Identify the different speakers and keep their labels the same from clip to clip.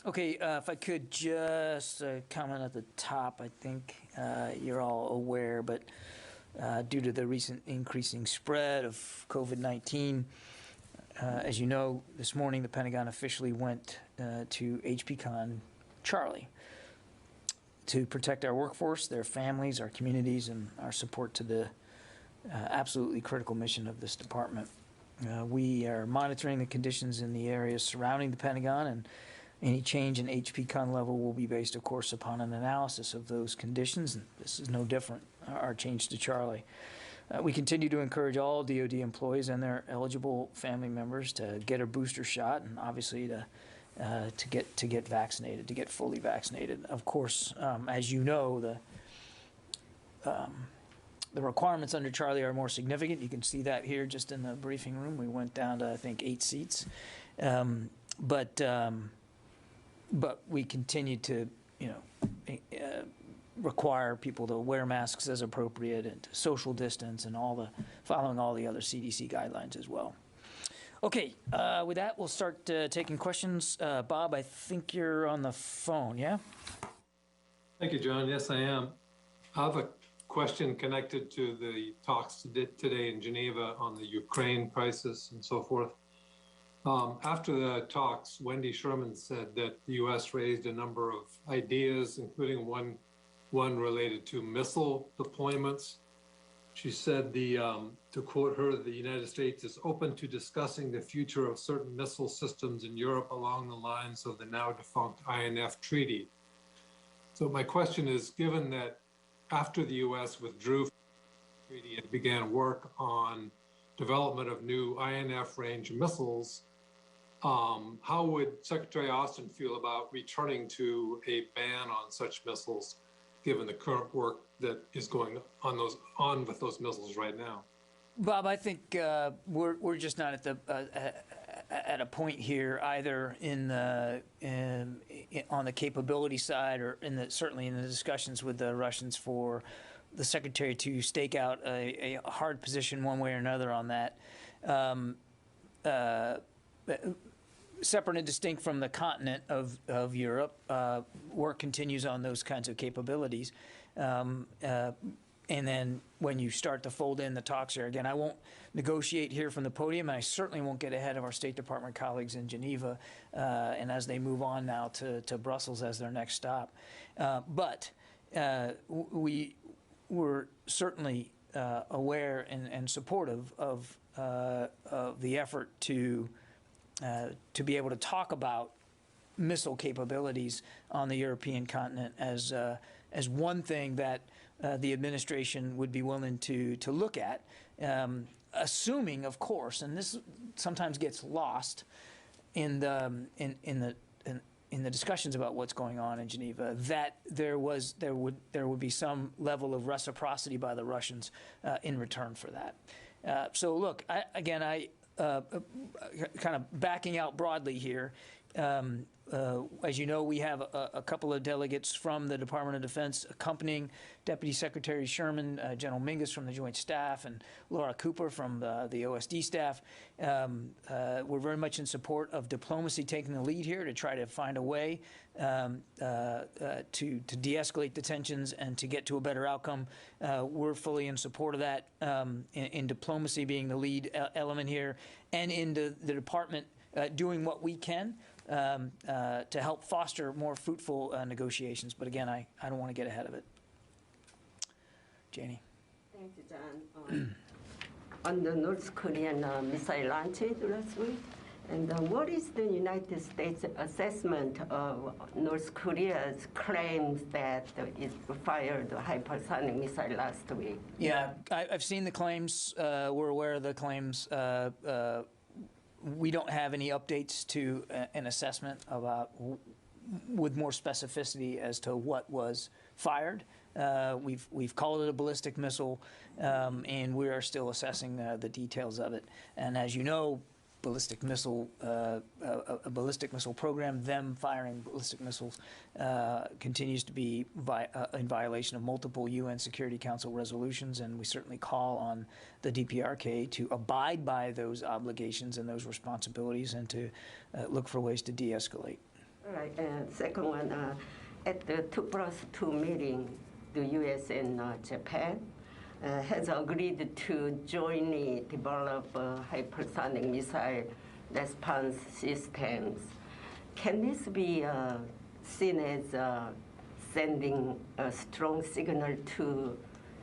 Speaker 1: Okay, if I could just comment at the top, I think you're all aware, but due to the recent increasing spread of COVID-19, as you know, this morning the Pentagon officially went to HPCon Charlie to protect our workforce, their families, our communities, and our support to the absolutely critical mission of this department. We are monitoring the conditions in the areas surrounding the Pentagon, and any change in HPCon level will be based, of course, upon an analysis of those conditions. And this is no different, our change to Charlie. We continue to encourage all DoD employees and their eligible family members to get a booster shot, and obviously to get vaccinated, to get fully vaccinated. Of course, as you know, the requirements under Charlie are more significant. You can see that here just in the briefing room. We went down to, I think, 8 seats. But we continue to, require people to wear masks as appropriate and to social distance and following all the other CDC guidelines as well. Okay, with that, we'll start taking questions. Bob, I think you're on the phone, yeah?
Speaker 2: Thank you, John. Yes, I am. I have a question connected to the talks today in Geneva on the Ukraine crisis and so forth. After the talks, Wendy Sherman said that the U.S. raised a number of ideas, including one related to missile deployments. She said, to quote her, the United States is open to discussing the future of certain missile systems in Europe along the lines of the now defunct INF treaty. So my question is, given that after the U.S. withdrew from the treaty and began work on development of new INF range missiles, how would Secretary Austin feel about returning to a ban on such missiles, given the current work that is going on with those missiles right now?
Speaker 1: Bob, I think we're just not at a point here either on the capability side or certainly in the discussions with the Russians for the Secretary to stake out a hard position one way or another on that. Separate and distinct from the continent of Europe, work continues on those kinds of capabilities. And then when you start to fold in the talks here, again, I won't negotiate here from the podium, and I certainly won't get ahead of our State Department colleagues in Geneva and as they move on now to Brussels as their next stop. But we were certainly aware and supportive of the effort to be able to talk about missile capabilities on the European continent as one thing that the administration would be willing to look at, assuming, of course, and this sometimes gets lost in the discussions about what's going on in Geneva, that there would be some level of reciprocity by the Russians in return for that. So look, I kind of backing out broadly here. As you know, we have a couple of delegates from the Department of Defense accompanying Deputy Secretary Sherman, General Mingus from the Joint Staff, and Laura Cooper from the OSD staff. We're very much in support of diplomacy taking the lead here to try to find a way to de-escalate the tensions and to get to a better outcome. We're fully in support of that, in diplomacy being the lead element here, and in the department doing what we can to help foster more fruitful negotiations. But again, I don't want to get ahead of it. Janie.
Speaker 3: Thank you, John. On the North Korean missile launch last week, and what is the United States assessment of North Korea's claims that it fired a hypersonic missile last week?
Speaker 1: Yeah, I've seen the claims. We're aware of the claims. We don't have any updates to an assessment about with more specificity as to what was fired. We've called it a ballistic missile, and we are still assessing the details of it. And as you know, ballistic missile, a ballistic missile program, them firing ballistic missiles, continues to be in violation of multiple UN Security Council resolutions, and we certainly call on the DPRK to abide by those obligations and those responsibilities and to look for ways to de-escalate.
Speaker 3: All right, and second one, at the 2+2 meeting, the U.S. and Japan has agreed to jointly develop hypersonic missile response systems. Can this be seen as sending a strong signal to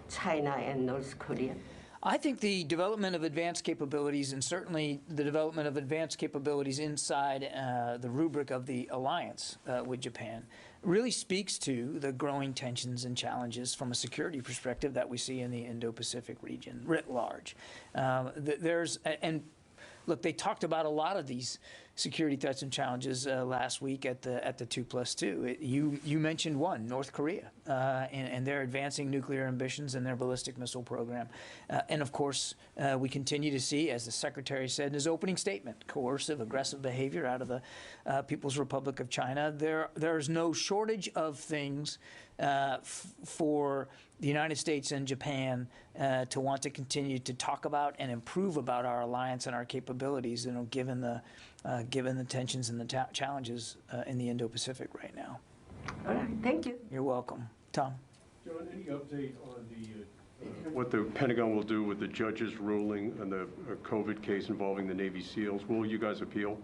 Speaker 3: China and North Korea?
Speaker 1: I think the development of advanced capabilities, and certainly the development of advanced capabilities inside the rubric of the alliance with Japan, really speaks to the growing tensions and challenges from a security perspective that we see in the Indo-Pacific region writ large. And look, they talked about a lot of these security threats and challenges last week at the 2+2. You mentioned one, North Korea, and their advancing nuclear ambitions and their ballistic missile program. And of course, we continue to see, as the Secretary said in his opening statement, coercive, aggressive behavior out of the People's Republic of China. There's no shortage of things for the United States and Japan to want to continue to talk about and improve about our alliance and our capabilities, given the tensions and the challenges in the Indo-Pacific right now.
Speaker 3: All right, thank you.
Speaker 1: You're welcome. Tom?
Speaker 4: John, any update on what the Pentagon will do with the judge's ruling on the COVID case involving the Navy SEALs? Will you guys appeal?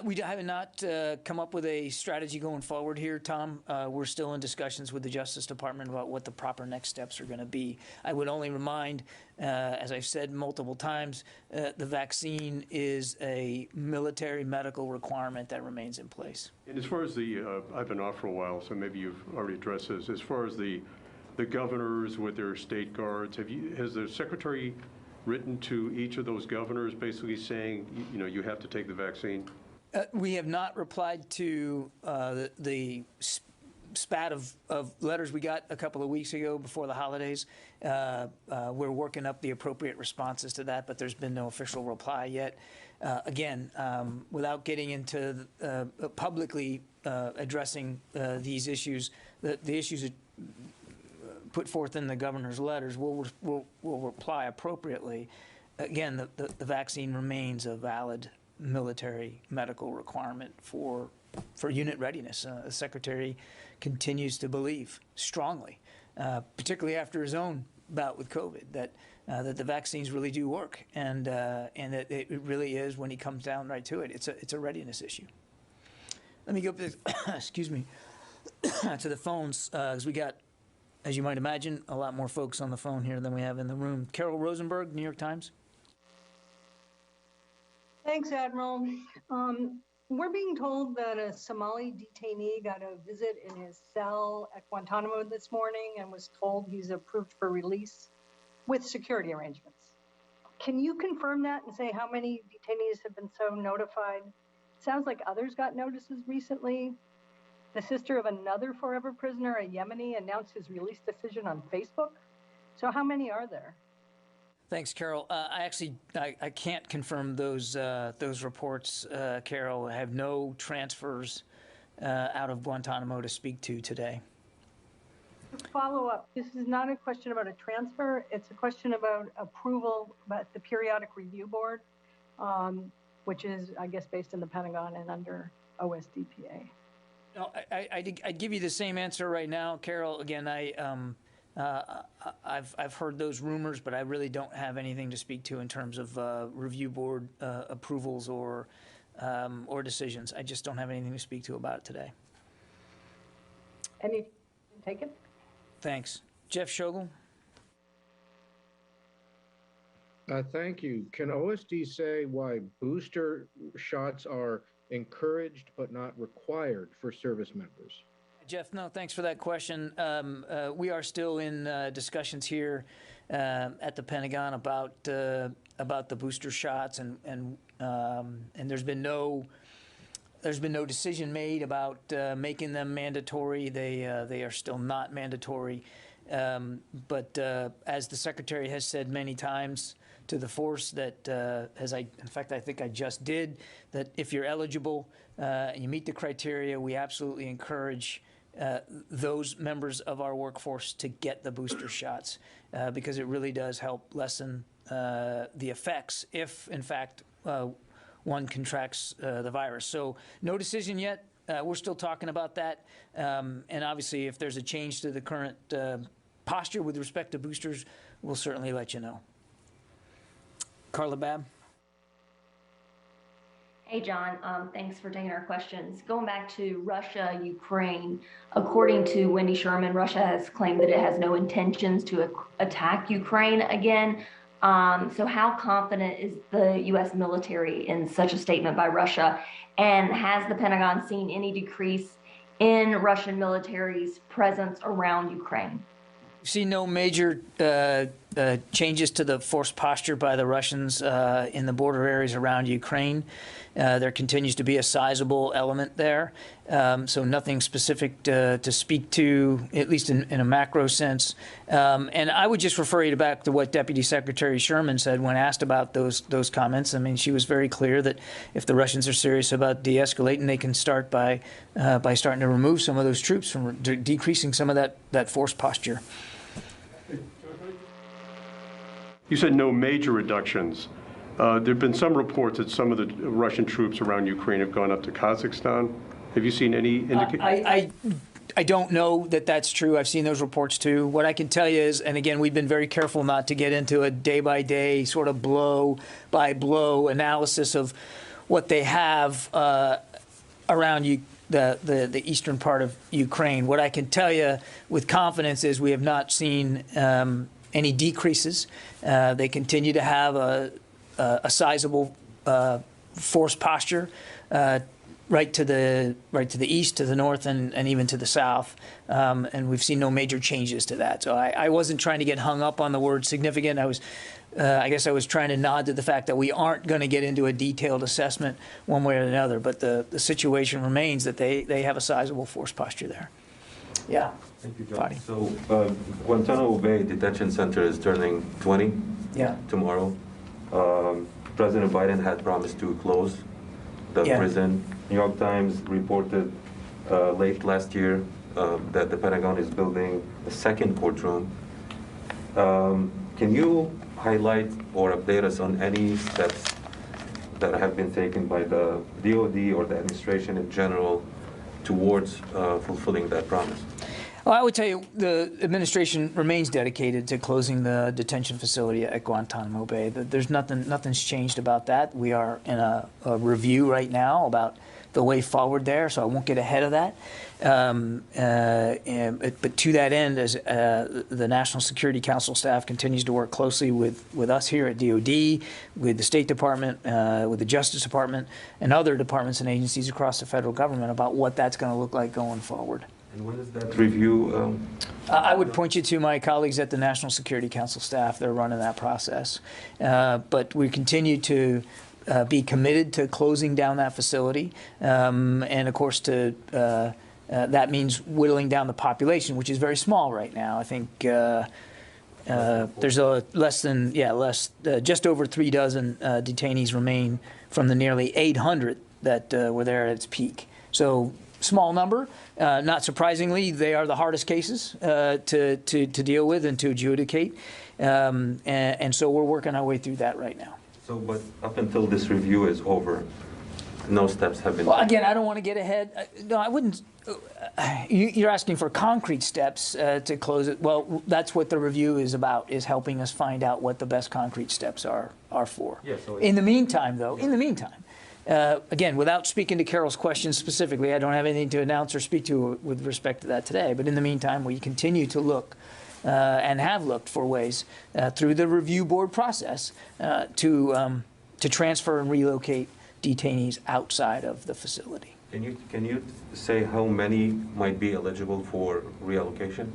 Speaker 1: We have not come up with a strategy going forward here, Tom. We're still in discussions with the Justice Department about what the proper next steps are going to be. I would only remind, as I've said multiple times, the vaccine is a military medical requirement that remains in place.
Speaker 4: And as far as I've been off for a while, so maybe you've already addressed this. As far as the governors with their state guards, has the Secretary written to each of those governors basically saying, you have to take the vaccine?
Speaker 1: We have not replied to the spat of letters we got a couple of weeks ago before the holidays. We're working up the appropriate responses to that, but there's been no official reply yet. Again, without getting into publicly addressing these issues, the issues put forth in the governor's letters, we'll reply appropriately. Again, the vaccine remains a valid military medical requirement for unit readiness. The Secretary continues to believe strongly, particularly after his own bout with COVID, that the vaccines really do work, and that it really is, when he comes down right to it, it's a readiness issue. Let me go up to excuse me to the phones, because we got, as you might imagine, a lot more folks on the phone here than we have in the room. Carol Rosenberg, New York Times.
Speaker 5: Thanks, Admiral. We're being told that a Somali detainee got a visit in his cell at Guantanamo this morning and was told he's approved for release with security arrangements. Can you confirm that and say how many detainees have been so notified? Sounds like others got notices recently. The sister of another forever prisoner, a Yemeni, announced his release decision on Facebook. So how many are there?
Speaker 1: Thanks, Carol. I can't confirm those reports, Carol. I have no transfers out of Guantanamo to speak to today.
Speaker 5: Follow up. This is not a question about a transfer. It's a question about approval about the Periodic Review Board, which is, I guess, based in the Pentagon and under OSDPA.
Speaker 1: No, I'd give you the same answer right now, Carol. Again, I've heard those rumors, but I really don't have anything to speak to in terms of review board approvals or decisions. I just don't have anything to speak to about it today.
Speaker 5: Any taken?
Speaker 1: Thanks. Jeff Shogel.
Speaker 6: Thank you. Can OSD say why booster shots are encouraged but not required for service members?
Speaker 1: Jeff, no, thanks for that question. We are still in discussions here at the Pentagon about the booster shots, and there's been no decision made about making them mandatory. They are still not mandatory. But as the Secretary has said many times to the force, that in fact, I think I just did, that if you're eligible and you meet the criteria, we absolutely encourage those members of our workforce to get the booster shots because it really does help lessen the effects if, in fact, one contracts the virus. So no decision yet, we're still talking about that. And obviously, if there's a change to the current posture with respect to boosters, we'll certainly let you know. Carla Babb?
Speaker 7: Hey, John. Thanks for taking our questions. Going back to Russia, Ukraine, according to Wendy Sherman, Russia has claimed that it has no intentions to attack Ukraine again. So how confident is the U.S. military in such a statement by Russia? And has the Pentagon seen any decrease in Russian military's presence around Ukraine?
Speaker 1: We've seen no major changes to the force posture by the Russians in the border areas around Ukraine. There continues to be a sizable element there, so nothing specific to speak to, at least in a macro sense. And I would just refer you back to what Deputy Secretary Sherman said when asked about those comments. I mean, she was very clear that if the Russians are serious about de-escalating, they can start by starting to remove some of those troops, from decreasing some of that force posture.
Speaker 4: You said no major reductions. There have been some reports that some of the Russian troops around Ukraine have gone up to Kazakhstan. Have you seen any indication?
Speaker 1: I don't know that that's true. I've seen those reports too. What I can tell you is, and again, we've been very careful not to get into a day-by-day sort of blow-by-blow analysis of what they have around the eastern part of Ukraine. What I can tell you with confidence is we have not seen any decreases. They continue to have a sizable force posture right to the east, to the north, and even to the south, and we've seen no major changes to that. So I wasn't trying to get hung up on the word significant. I guess I was trying to nod to the fact that we aren't going to get into a detailed assessment one way or another, but the situation remains that they have a sizable force posture there. Yeah.
Speaker 8: Thank you, John. So Guantanamo Bay Detention Center is turning 20 tomorrow. President Biden had promised to close the prison. New York Times reported late last year that the Pentagon is building a second courtroom. Can you highlight or update us on any steps that have been taken by the DoD or the administration in general towards fulfilling that promise?
Speaker 1: Well, I would tell you the administration remains dedicated to closing the detention facility at Guantanamo Bay. There's nothing's changed about that. We are in a review right now about the way forward there, so I won't get ahead of that. But to that end, as the National Security Council staff continues to work closely with us here at DoD, with the State Department, with the Justice Department, and other departments and agencies across the federal government about what that's going to look like going forward.
Speaker 8: And when is that review?
Speaker 1: I would point you to my colleagues at the National Security Council staff. They're running that process. But we continue to be committed to closing down that facility. And, of course, that means whittling down the population, which is very small right now. I think there's just over 3 dozen detainees remain from the nearly 800 that were there at its peak. So small number. Not surprisingly, they are the hardest cases to deal with and to adjudicate. And so we're working our way through that right now.
Speaker 8: So, but up until this review is over, no steps have been taken?
Speaker 1: Well, again, I don't want to get ahead. No, I wouldn't. You're asking for concrete steps to close it. Well, that's what the review is about, is helping us find out what the best concrete steps are for.
Speaker 8: Yeah, so
Speaker 1: in the meantime, though, again, without speaking to Carol's question specifically, I don't have anything to announce or speak to with respect to that today. But in the meantime, we continue to look and have looked for ways through the review board process to transfer and relocate detainees outside of the facility.
Speaker 8: Can you say how many might be eligible for reallocation?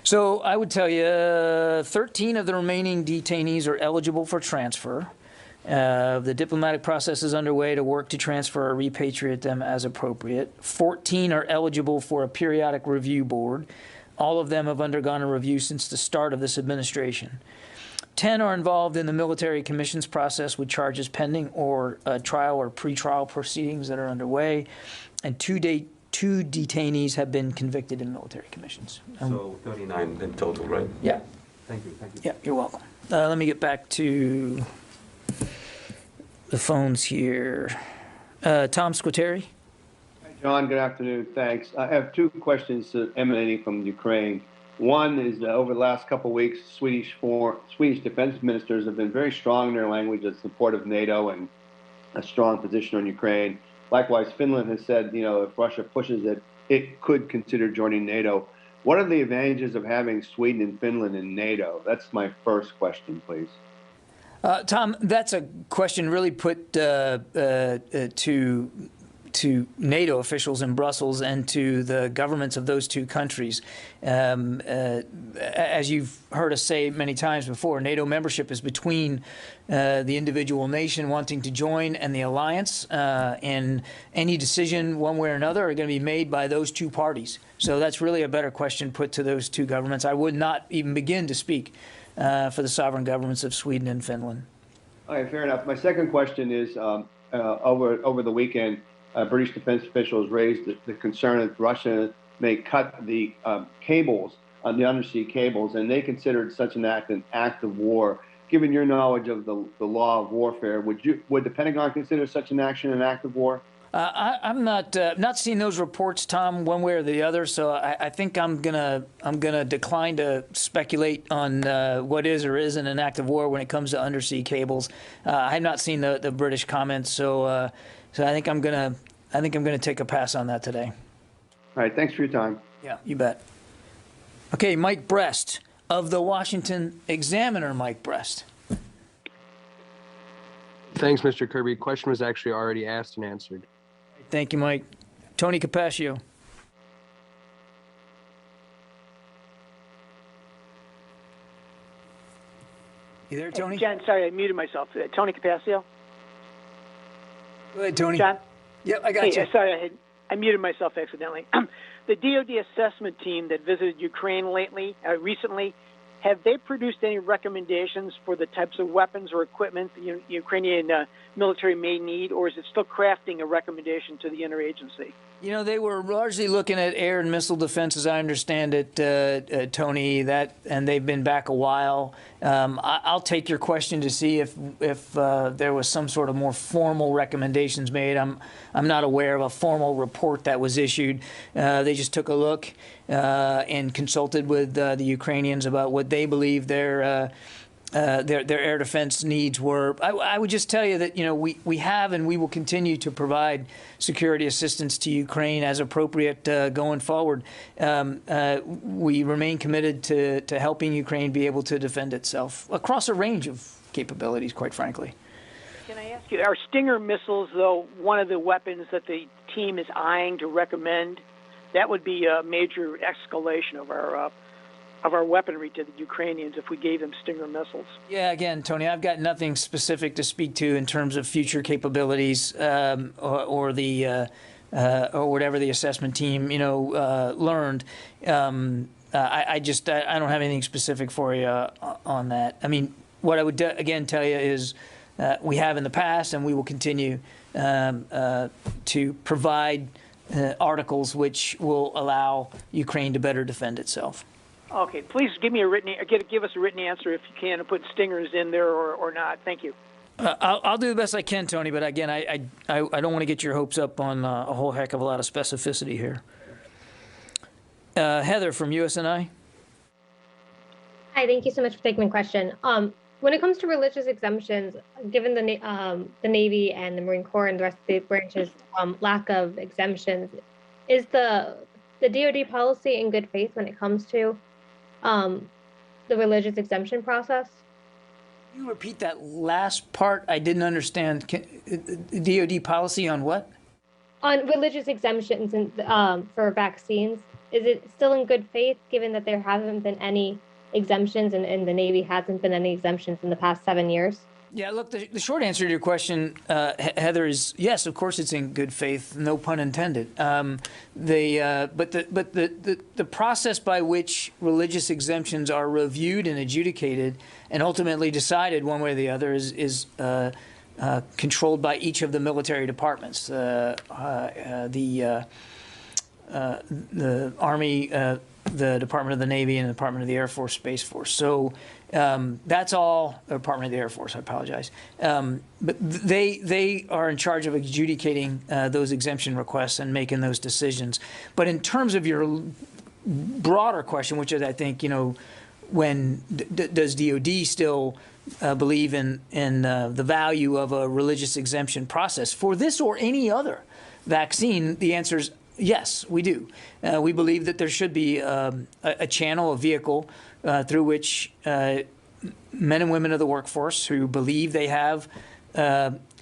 Speaker 1: So I would tell you 13 of the remaining detainees are eligible for transfer. The diplomatic process is underway to work to transfer or repatriate them as appropriate. 14 are eligible for a periodic review board. All of them have undergone a review since the start of this administration. 10 are involved in the military commissions process with charges pending or trial or pretrial proceedings that are underway. And two detainees have been convicted in military commissions.
Speaker 8: So 39 in total, right?
Speaker 1: Yeah.
Speaker 8: Thank you.
Speaker 1: Yeah, you're welcome. Let me get back to the phones here. Tom Squitieri.
Speaker 9: Thank John, good afternoon. Thanks. I have two questions emanating from Ukraine. One is over the last couple of weeks, Swedish defense ministers have been very strong in their language in support of NATO and a strong position on Ukraine. Likewise, Finland has said, if Russia pushes it, it could consider joining NATO. What are the advantages of having Sweden and Finland in NATO? That's my first question, please.
Speaker 1: Tom, that's a question really put to NATO officials in Brussels and to the governments of those two countries. As you've heard us say many times before, NATO membership is between the individual nation wanting to join and the alliance, and any decision one way or another are going to be made by those two parties. So that's really a better question put to those two governments. I would not even begin to speak for the sovereign governments of Sweden and Finland.
Speaker 9: All right, fair enough. My second question is, over the weekend, British defense officials raised the concern that Russia may cut the cables, the undersea cables, and they considered such an act of war. Given your knowledge of the law of warfare, would the Pentagon consider such an action an act of war?
Speaker 1: I'm not seeing those reports, Tom, one way or the other. So I think I'm gonna decline to speculate on what is or isn't an act of war when it comes to undersea cables. I have not seen the British comments, so I think I'm gonna take a pass on that today.
Speaker 9: All right, thanks for your time.
Speaker 1: Yeah, you bet. Okay, Mike Brest of the Washington Examiner. Mike Brest.
Speaker 10: Thanks, Mr. Kirby. Question was actually already asked and answered.
Speaker 1: Thank you, Mike. Tony Capaccio. You there, Tony?
Speaker 11: John, sorry, I muted myself. Tony Capaccio.
Speaker 1: Go ahead, Tony.
Speaker 11: John?
Speaker 1: Yep, I got you.
Speaker 11: Sorry, I muted myself accidentally. The DoD assessment team that visited Ukraine recently, have they produced any recommendations for the types of weapons or equipment the Ukrainian military may need, or is it still crafting a recommendation to the interagency?
Speaker 1: They were largely looking at air and missile defense, as I understand it, Tony. And they've been back a while. I'll take your question to see if there was some sort of more formal recommendations made. I'm not aware of a formal report that was issued. They just took a look and consulted with the Ukrainians about what they believe their air defense needs were. I would just tell you that we have and we will continue to provide security assistance to Ukraine as appropriate going forward. We remain committed to helping Ukraine be able to defend itself across a range of capabilities, quite frankly.
Speaker 11: Can I ask you, are Stinger missiles, though, one of the weapons that the team is eyeing to recommend? That would be a major escalation of our weaponry to the Ukrainians if we gave them Stinger missiles.
Speaker 1: Yeah, again, Tony, I've got nothing specific to speak to in terms of future capabilities or whatever the assessment team learned. I don't have anything specific for you on that. I mean, what I would again tell you is we have in the past, and we will continue to provide articles which will allow Ukraine to better defend itself.
Speaker 11: Okay, please give us a written answer if you can, and put Stingers in there or not. Thank you.
Speaker 1: I'll do the best I can, Tony. But again, I don't want to get your hopes up on a whole heck of a lot of specificity here. Heather from USNI.
Speaker 12: Hi, thank you so much for taking my question. When it comes to religious exemptions, given the Navy and the Marine Corps and the rest of the branches' lack of exemptions, is the DoD policy in good faith when it comes to the religious exemption process?
Speaker 1: Can you repeat that last part? I didn't understand. DoD policy on what?
Speaker 12: On religious exemptions and for vaccines. Is it still in good faith, given that there haven't been any exemptions and the Navy hasn't been any exemptions in the past 7 years?
Speaker 1: Yeah, look, the short answer to your question, Heather, is yes, of course it's in good faith, no pun intended. But the process by which religious exemptions are reviewed and adjudicated and ultimately decided one way or the other is controlled by each of the military departments. The Army the Department of the Navy and the Department of the Air Force, Space Force. So that's all, Department of the Air Force, I apologize. But they are in charge of adjudicating those exemption requests and making those decisions. But in terms of your broader question, which is, I think, when does DOD still believe in the value of a religious exemption process for this or any other vaccine? The answer is yes, we do. We believe that there should be a channel, a vehicle through which men and women of the workforce who believe they have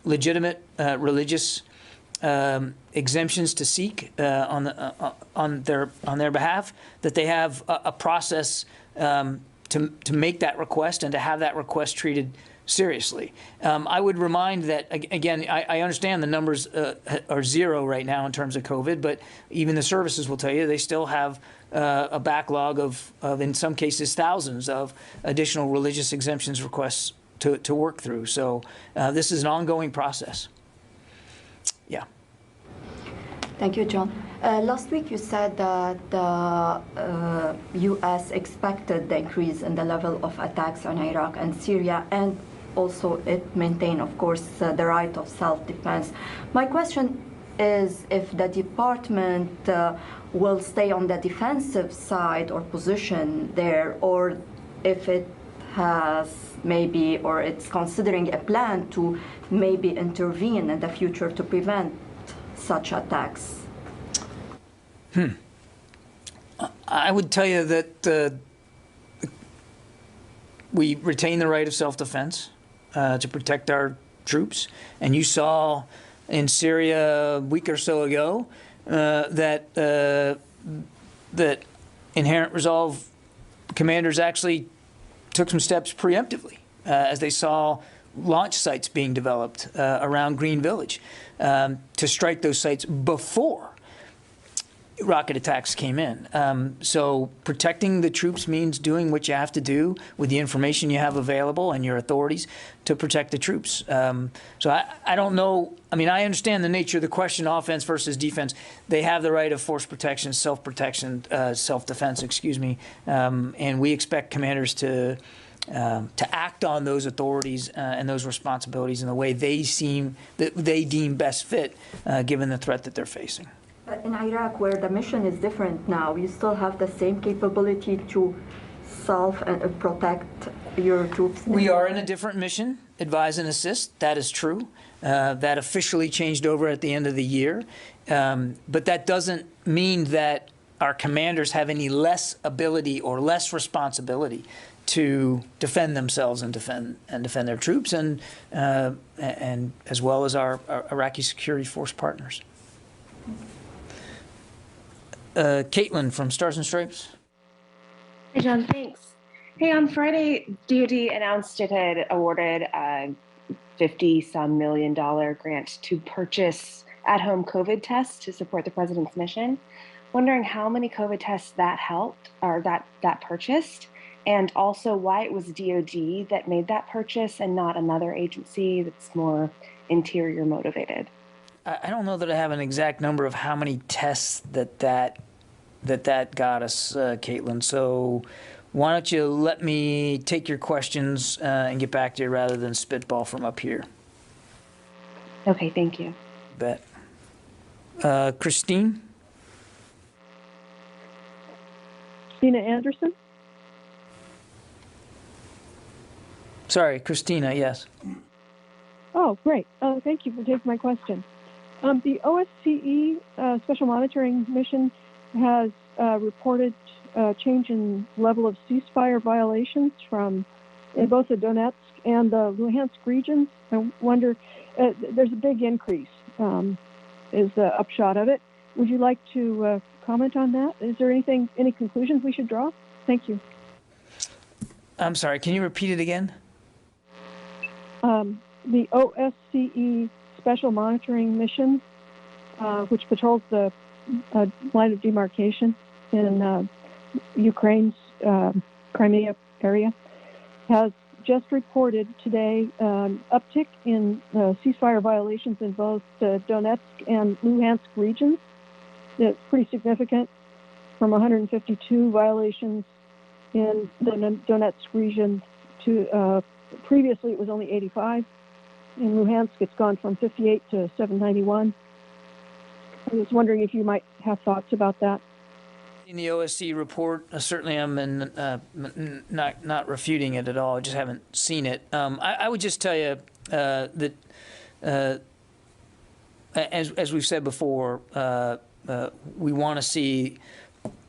Speaker 1: legitimate religious exemptions to seek on their behalf, that they have a process to make that request and to have that request treated seriously. I would remind that, again, I understand the numbers are zero right now in terms of COVID, but even the services will tell you they still have a backlog of in some cases, thousands of additional religious exemptions requests to work through. So this is an ongoing process. Yeah.
Speaker 13: Thank you, John. Last week you said that the U.S. expected the increase in the level of attacks on Iraq and Syria, and also it maintained, of course, the right of self-defense. My question is if the department will stay on the defensive side or position there, or if it has maybe, or it's considering a plan to maybe intervene in the future to prevent such attacks.
Speaker 1: I would tell you that we retain the right of self-defense to protect our troops. And you saw in Syria a week or so ago that Inherent Resolve commanders actually took some steps preemptively as they saw launch sites being developed around Green Village to strike those sites before rocket attacks came in. So protecting the troops means doing what you have to do with the information you have available and your authorities to protect the troops. So I don't know. I mean, I understand the nature of the question, offense versus defense. They have the right of force protection, self-protection, self-defense, excuse me. And we expect commanders to act on those authorities and those responsibilities in the way they deem best fit, given the threat that they're facing.
Speaker 13: But in Iraq, where the mission is different now, you still have the same capability to self and protect your troops?
Speaker 1: We are in a different mission, advise and assist. That is true. That officially changed over at the end of the year. But that doesn't mean that our commanders have any less ability or less responsibility to defend themselves and defend their troops, and as well as our Iraqi security force partners. Caitlin from Stars and Stripes.
Speaker 14: Hey, John, thanks. Hey, on Friday, DoD announced it had awarded a $50-some million grant to purchase at-home COVID tests to support the president's mission. Wondering how many COVID tests that helped, or that purchased, and also why it was DoD that made that purchase and not another agency that's more interior motivated.
Speaker 1: I don't know that I have an exact number of how many tests that got us, Caitlin. So why don't you let me take your questions and get back to you rather than spitball from up here.
Speaker 14: Okay, thank you.
Speaker 1: Bet. Christine?
Speaker 15: Christina Anderson?
Speaker 1: Sorry, Christina, yes.
Speaker 15: Oh, great. Thank you for taking my question. The OSCE Special Monitoring Mission has reported a change in level of ceasefire violations in both the Donetsk and the Luhansk regions. I wonder, there's a big increase, is the upshot of it. Would you like to comment on that? Is there any conclusions we should draw? Thank you.
Speaker 1: I'm sorry, can you repeat it again?
Speaker 15: The OSCE Special Monitoring Mission, which patrols the line of demarcation in Ukraine's Crimea area, has just reported today an uptick in ceasefire violations in both the Donetsk and Luhansk regions. It's pretty significant. from 152 violations in the Donetsk region to previously it was only 85. In Luhansk, it's gone from 58 to 791. I was wondering if you might have thoughts about that.
Speaker 1: In the OSC report, certainly I'm not refuting it at all. I just haven't seen it. I would just tell you that, as we've said before, we want to see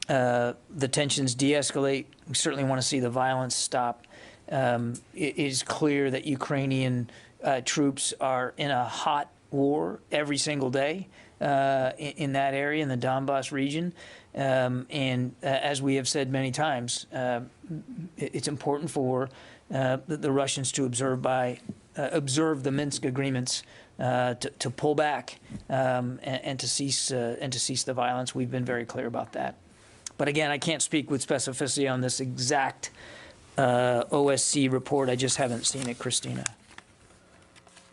Speaker 1: the tensions de-escalate. We certainly want to see the violence stop. It is clear that Ukrainian troops are in a hot war every single day in that area, in the Donbass region. And as we have said many times, it's important for the Russians to observe the Minsk agreements, to pull back and to cease the violence. We've been very clear about that. But again, I can't speak with specificity on this exact OSC report. I just haven't seen it, Christina.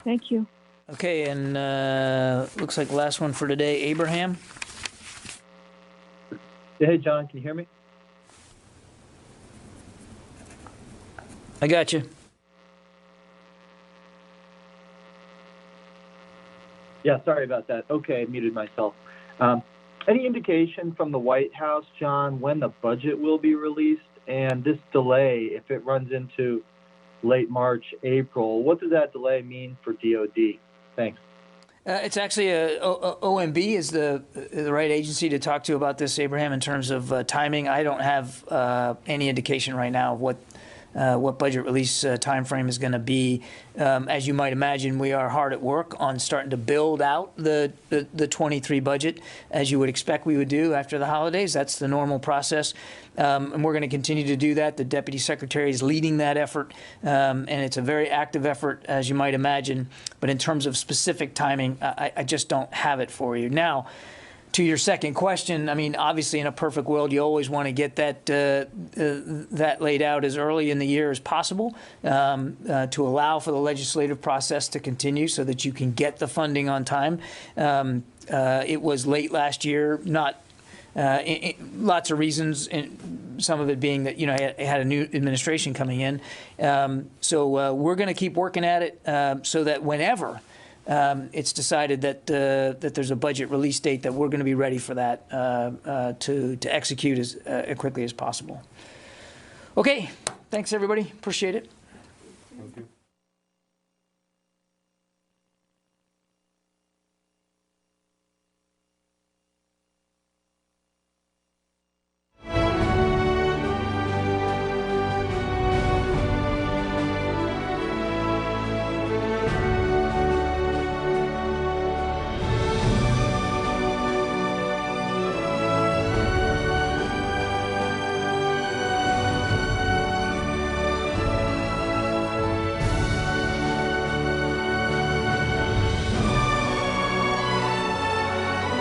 Speaker 15: Thank you.
Speaker 1: Okay, and looks like the last one for today, Abraham.
Speaker 16: Hey, John, can you hear me?
Speaker 1: I got you.
Speaker 16: Yeah, sorry about that. Okay, I muted myself. Any indication from the White House, John, when the budget will be released? And this delay, if it runs into late March, April, what does that delay mean for DOD? Thanks.
Speaker 1: It's actually OMB is the right agency to talk to about this, Abraham, in terms of timing. I don't have any indication right now of what budget release time frame is going to be. As you might imagine, we are hard at work on starting to build out the 23 budget, as you would expect we would do after the holidays. That's the normal process. And we're going to continue to do that. The Deputy Secretary is leading that effort, and it's a very active effort, as you might imagine. But in terms of specific timing, I just don't have it for you. Now, to your second question, I mean, obviously, in a perfect world, you always want to get that laid out as early in the year as possible to allow for the legislative process to continue so that you can get the funding on time. It was late last year, not lots of reasons, and some of it being that, it had a new administration coming in. So we're going to keep working at it so that whenever it's decided that there's a budget release date, that we're going to be ready for that to execute as quickly as possible. Okay, thanks everybody. Appreciate it.